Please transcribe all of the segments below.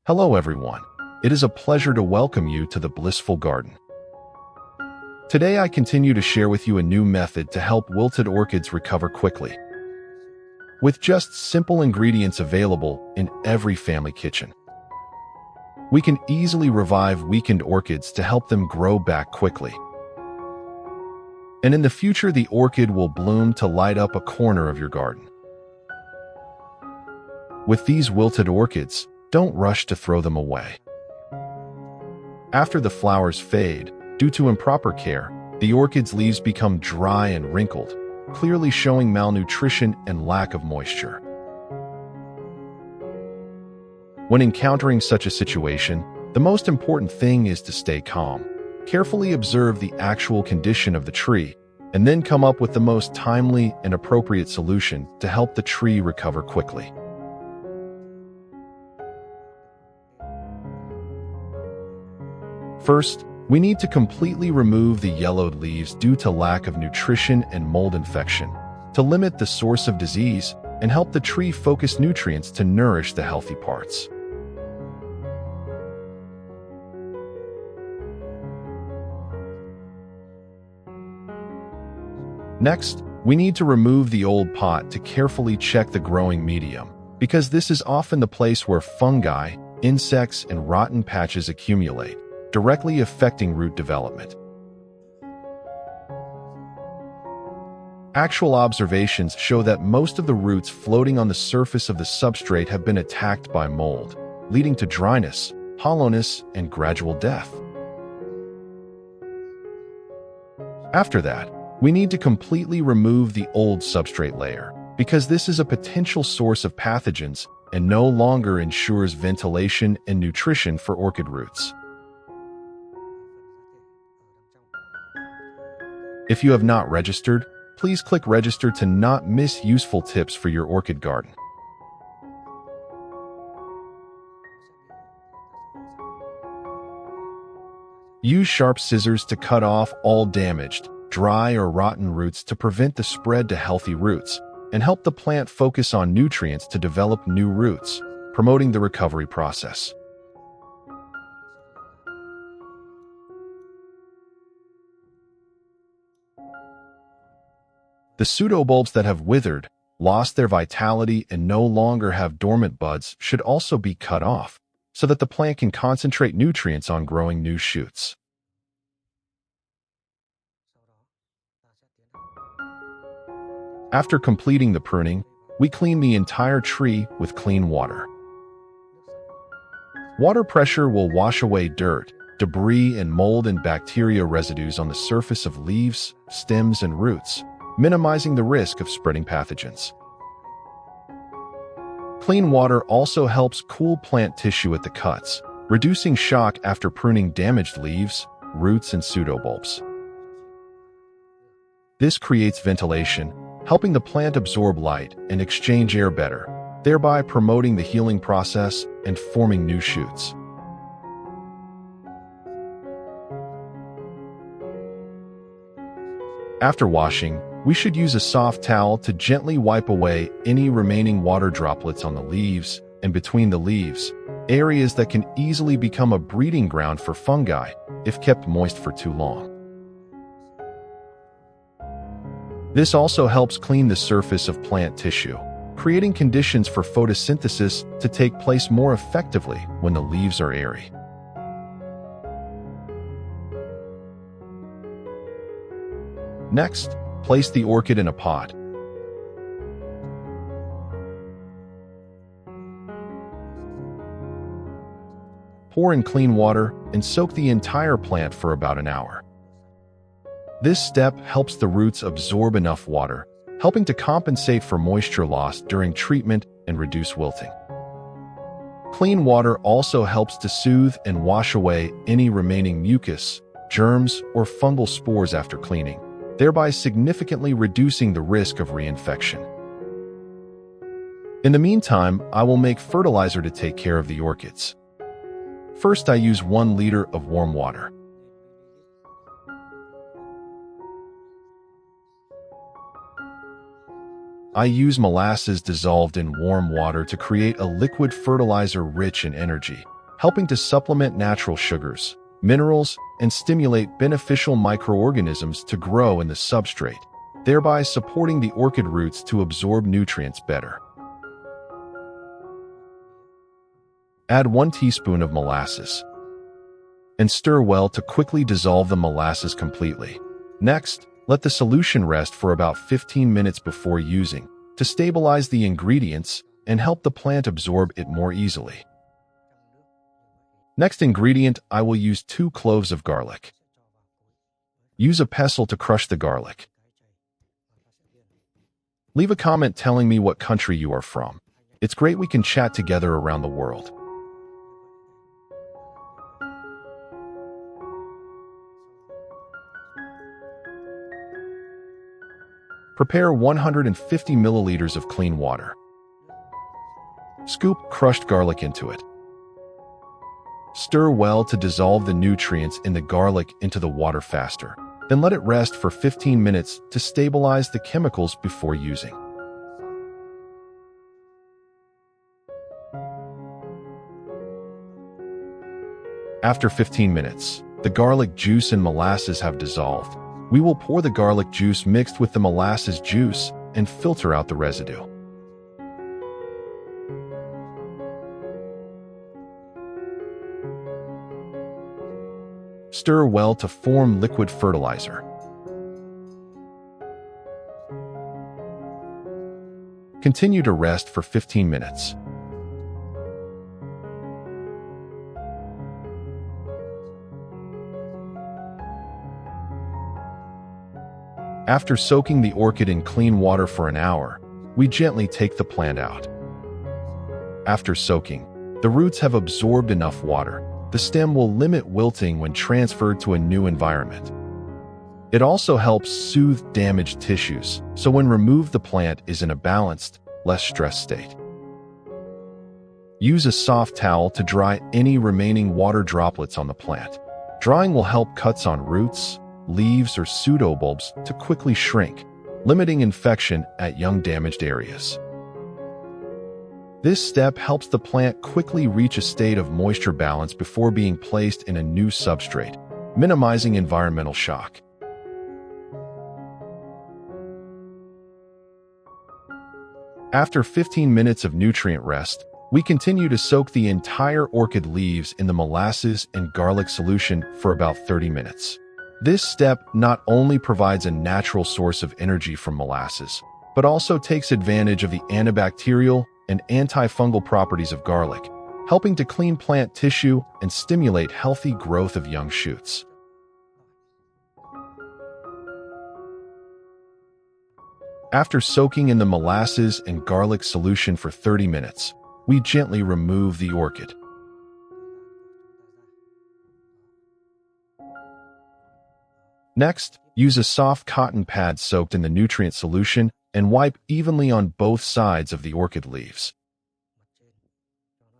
Hello everyone. It is a pleasure to welcome you to the Blissful Garden. Today I continue to share with you a new method to help wilted orchids recover quickly. With just simple ingredients available in every family kitchen, we can easily revive weakened orchids to help them grow back quickly. And in the future, the orchid will bloom to light up a corner of your garden. With these wilted orchids, don't rush to throw them away. After the flowers fade, due to improper care, the orchid's leaves become dry and wrinkled, clearly showing malnutrition and lack of moisture. When encountering such a situation, the most important thing is to stay calm. Carefully observe the actual condition of the tree, and then come up with the most timely and appropriate solution to help the tree recover quickly. First, we need to completely remove the yellowed leaves due to lack of nutrition and mold infection, to limit the source of disease and help the tree focus nutrients to nourish the healthy parts. Next, we need to remove the old pot to carefully check the growing medium, because this is often the place where fungi, insects, and rotten patches accumulate, directly affecting root development. Actual observations show that most of the roots floating on the surface of the substrate have been attacked by mold, leading to dryness, hollowness, and gradual death. After that, we need to completely remove the old substrate layer, because this is a potential source of pathogens and no longer ensures ventilation and nutrition for orchid roots. If you have not registered, please click register to not miss useful tips for your orchid garden. Use sharp scissors to cut off all damaged, dry or rotten roots to prevent the spread to healthy roots and help the plant focus on nutrients to develop new roots, promoting the recovery process. The pseudobulbs that have withered, lost their vitality, and no longer have dormant buds should also be cut off, so that the plant can concentrate nutrients on growing new shoots. After completing the pruning, we clean the entire tree with clean water. Water pressure will wash away dirt, debris, and mold and bacteria residues on the surface of leaves, stems, and roots, minimizing the risk of spreading pathogens. Clean water also helps cool plant tissue at the cuts, reducing shock after pruning damaged leaves, roots, and pseudobulbs. This creates ventilation, helping the plant absorb light and exchange air better, thereby promoting the healing process and forming new shoots. After washing, we should use a soft towel to gently wipe away any remaining water droplets on the leaves and between the leaves, areas that can easily become a breeding ground for fungi if kept moist for too long. This also helps clean the surface of plant tissue, creating conditions for photosynthesis to take place more effectively when the leaves are airy. Next, place the orchid in a pot. Pour in clean water and soak the entire plant for about an hour. This step helps the roots absorb enough water, helping to compensate for moisture loss during treatment and reduce wilting. Clean water also helps to soothe and wash away any remaining mucus, germs, or fungal spores after cleaning, thereby significantly reducing the risk of reinfection. In the meantime, I will make fertilizer to take care of the orchids. First, I use 1 liter of warm water. I use molasses dissolved in warm water to create a liquid fertilizer rich in energy, helping to supplement natural sugars, minerals, and stimulate beneficial microorganisms to grow in the substrate, thereby supporting the orchid roots to absorb nutrients better. Add 1 teaspoon of molasses and stir well to quickly dissolve the molasses completely. Next, let the solution rest for about 15 minutes before using to stabilize the ingredients and help the plant absorb it more easily. Next ingredient, I will use 2 cloves of garlic. Use a pestle to crush the garlic. Leave a comment telling me what country you are from. It's great we can chat together around the world. Prepare 150 milliliters of clean water. Scoop crushed garlic into it. Stir well to dissolve the nutrients in the garlic into the water faster. Then let it rest for 15 minutes to stabilize the chemicals before using. After 15 minutes, the garlic juice and molasses have dissolved. We will pour the garlic juice mixed with the molasses juice and filter out the residue. Stir well to form liquid fertilizer. Continue to rest for 15 minutes. After soaking the orchid in clean water for an hour, we gently take the plant out. After soaking, the roots have absorbed enough water. The stem will limit wilting when transferred to a new environment. It also helps soothe damaged tissues, so when removed the plant is in a balanced, less stressed state. Use a soft towel to dry any remaining water droplets on the plant. Drying will help cuts on roots, leaves, or pseudobulbs to quickly shrink, limiting infection at young damaged areas. This step helps the plant quickly reach a state of moisture balance before being placed in a new substrate, minimizing environmental shock. After 15 minutes of nutrient rest, we continue to soak the entire orchid leaves in the molasses and garlic solution for about 30 minutes. This step not only provides a natural source of energy from molasses, but also takes advantage of the antibacterial and antifungal properties of garlic, helping to clean plant tissue and stimulate healthy growth of young shoots. After soaking in the molasses and garlic solution for 30 minutes, we gently remove the orchid. Next, use a soft cotton pad soaked in the nutrient solution and wipe evenly on both sides of the orchid leaves.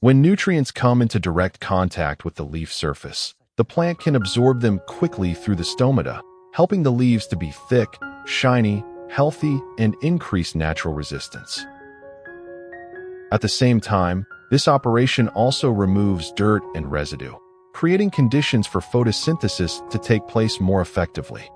When nutrients come into direct contact with the leaf surface, the plant can absorb them quickly through the stomata, helping the leaves to be thick, shiny, healthy, and increase natural resistance. At the same time, this operation also removes dirt and residue, creating conditions for photosynthesis to take place more effectively.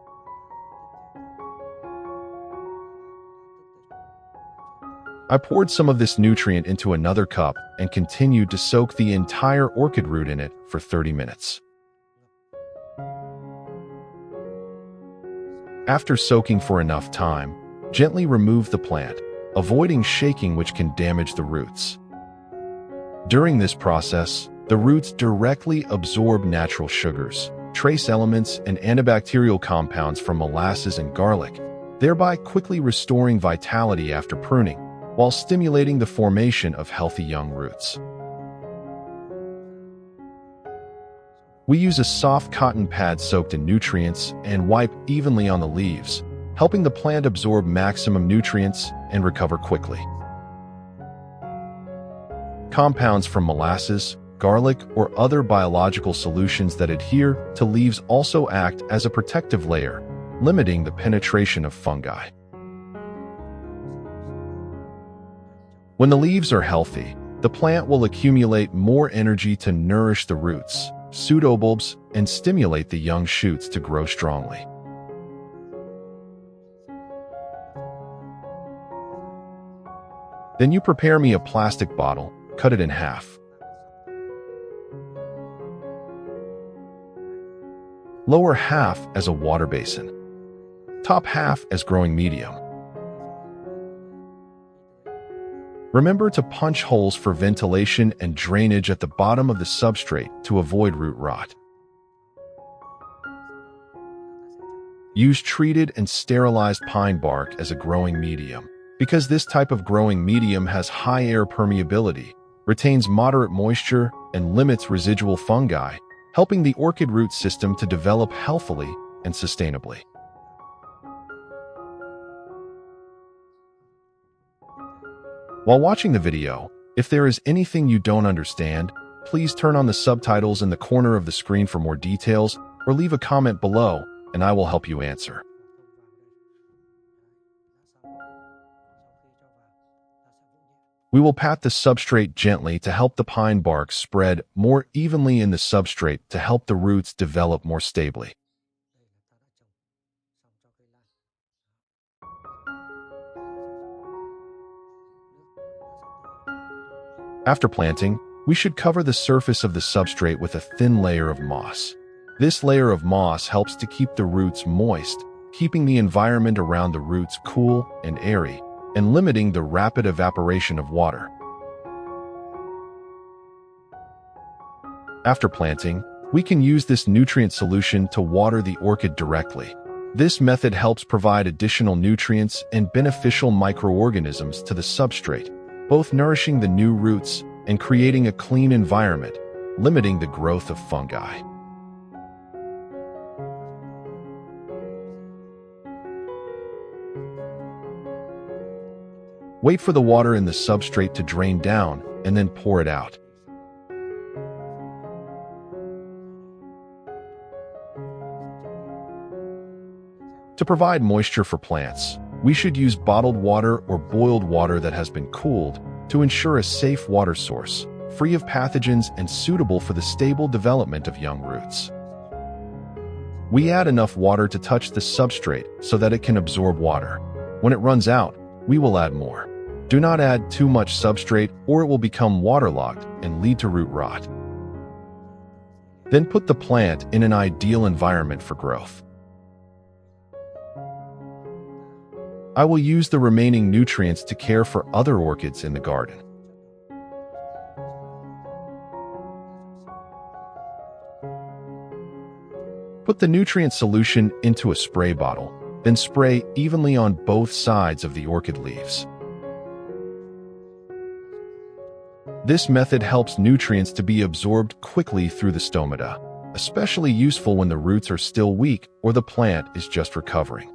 I poured some of this nutrient into another cup and continued to soak the entire orchid root in it for 30 minutes. After soaking for enough time, gently remove the plant, avoiding shaking which can damage the roots. During this process, the roots directly absorb natural sugars, trace elements, and antibacterial compounds from molasses and garlic, thereby quickly restoring vitality after pruning, while stimulating the formation of healthy young roots. We use a soft cotton pad soaked in nutrients and wipe evenly on the leaves, helping the plant absorb maximum nutrients and recover quickly. Compounds from molasses, garlic, or other biological solutions that adhere to leaves also act as a protective layer, limiting the penetration of fungi. When the leaves are healthy, the plant will accumulate more energy to nourish the roots, pseudobulbs, and stimulate the young shoots to grow strongly. Then you prepare me a plastic bottle, cut it in half. Lower half as a water basin. Top half as growing medium. Remember to punch holes for ventilation and drainage at the bottom of the substrate to avoid root rot. Use treated and sterilized pine bark as a growing medium, because this type of growing medium has high air permeability, retains moderate moisture, and limits residual fungi, helping the orchid root system to develop healthily and sustainably. While watching the video, if there is anything you don't understand, please turn on the subtitles in the corner of the screen for more details, or leave a comment below, and I will help you answer. We will pat the substrate gently to help the pine bark spread more evenly in the substrate to help the roots develop more stably. After planting, we should cover the surface of the substrate with a thin layer of moss. This layer of moss helps to keep the roots moist, keeping the environment around the roots cool and airy, and limiting the rapid evaporation of water. After planting, we can use this nutrient solution to water the orchid directly. This method helps provide additional nutrients and beneficial microorganisms to the substrate, both nourishing the new roots and creating a clean environment, limiting the growth of fungi. Wait for the water in the substrate to drain down and then pour it out. To provide moisture for plants, we should use bottled water or boiled water that has been cooled to ensure a safe water source, free of pathogens and suitable for the stable development of young roots. We add enough water to touch the substrate so that it can absorb water. When it runs out, we will add more. Do not add too much substrate or it will become waterlogged and lead to root rot. Then put the plant in an ideal environment for growth. I will use the remaining nutrients to care for other orchids in the garden. Put the nutrient solution into a spray bottle, then spray evenly on both sides of the orchid leaves. This method helps nutrients to be absorbed quickly through the stomata, especially useful when the roots are still weak or the plant is just recovering.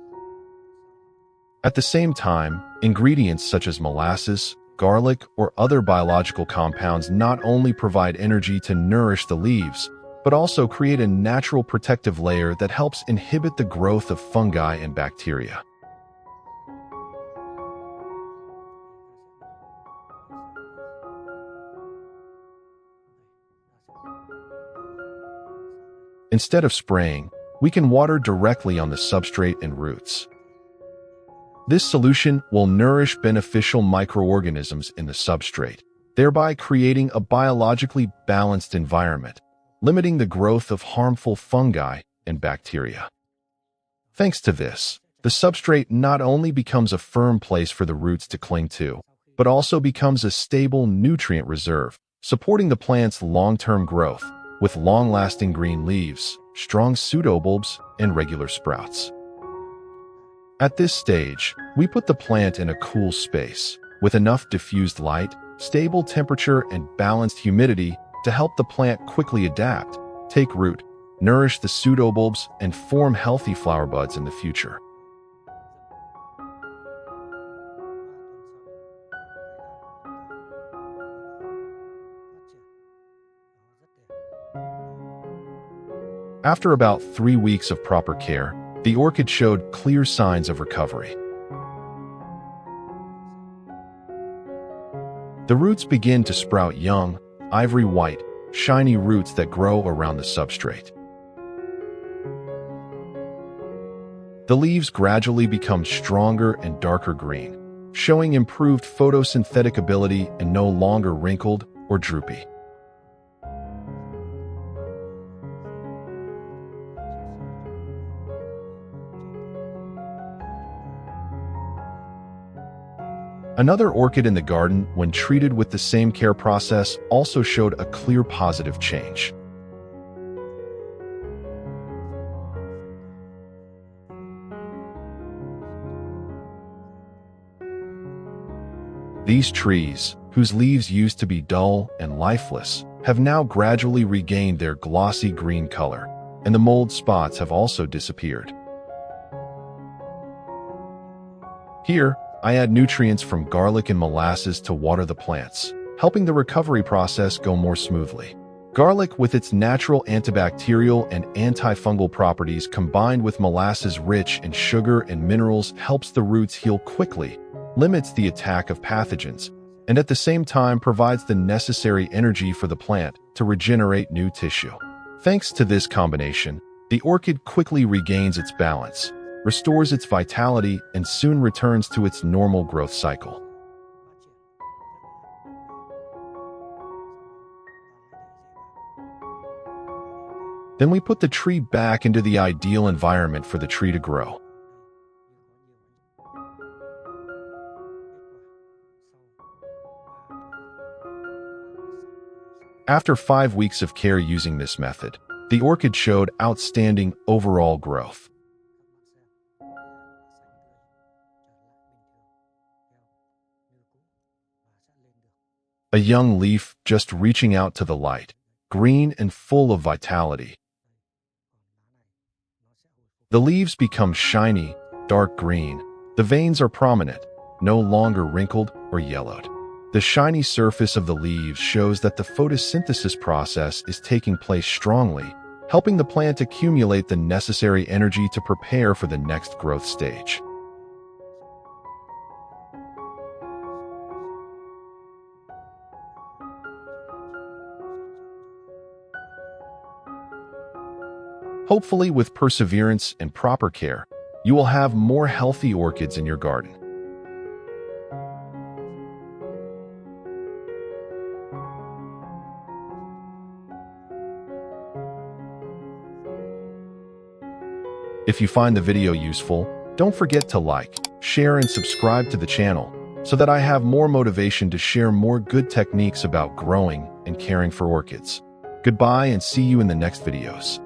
At the same time, ingredients such as molasses, garlic, or other biological compounds not only provide energy to nourish the leaves, but also create a natural protective layer that helps inhibit the growth of fungi and bacteria. Instead of spraying, we can water directly on the substrate and roots. This solution will nourish beneficial microorganisms in the substrate, thereby creating a biologically balanced environment, limiting the growth of harmful fungi and bacteria. Thanks to this, the substrate not only becomes a firm place for the roots to cling to, but also becomes a stable nutrient reserve, supporting the plant's long-term growth with long-lasting green leaves, strong pseudobulbs, and regular sprouts. At this stage, we put the plant in a cool space with enough diffused light, stable temperature, and balanced humidity to help the plant quickly adapt, take root, nourish the pseudobulbs, and form healthy flower buds in the future. After about 3 weeks of proper care, the orchid showed clear signs of recovery. The roots begin to sprout young, ivory white, shiny roots that grow around the substrate. The leaves gradually become stronger and darker green, showing improved photosynthetic ability and no longer wrinkled or droopy. Another orchid in the garden, when treated with the same care process, also showed a clear positive change. These trees, whose leaves used to be dull and lifeless, have now gradually regained their glossy green color, and the mold spots have also disappeared. Here, I add nutrients from garlic and molasses to water the plants, helping the recovery process go more smoothly. Garlic, with its natural antibacterial and antifungal properties combined with molasses rich in sugar and minerals, helps the roots heal quickly, limits the attack of pathogens, and at the same time provides the necessary energy for the plant to regenerate new tissue. Thanks to this combination, the orchid quickly regains its balance, restores its vitality, and soon returns to its normal growth cycle. Then we put the tree back into the ideal environment for the tree to grow. After 5 weeks of care using this method, the orchid showed outstanding overall growth. A young leaf just reaching out to the light, green and full of vitality. The leaves become shiny, dark green. The veins are prominent, no longer wrinkled or yellowed. The shiny surface of the leaves shows that the photosynthesis process is taking place strongly, helping the plant accumulate the necessary energy to prepare for the next growth stage. Hopefully, with perseverance and proper care, you will have more healthy orchids in your garden. If you find the video useful, don't forget to like, share, and subscribe to the channel so that I have more motivation to share more good techniques about growing and caring for orchids. Goodbye and see you in the next videos.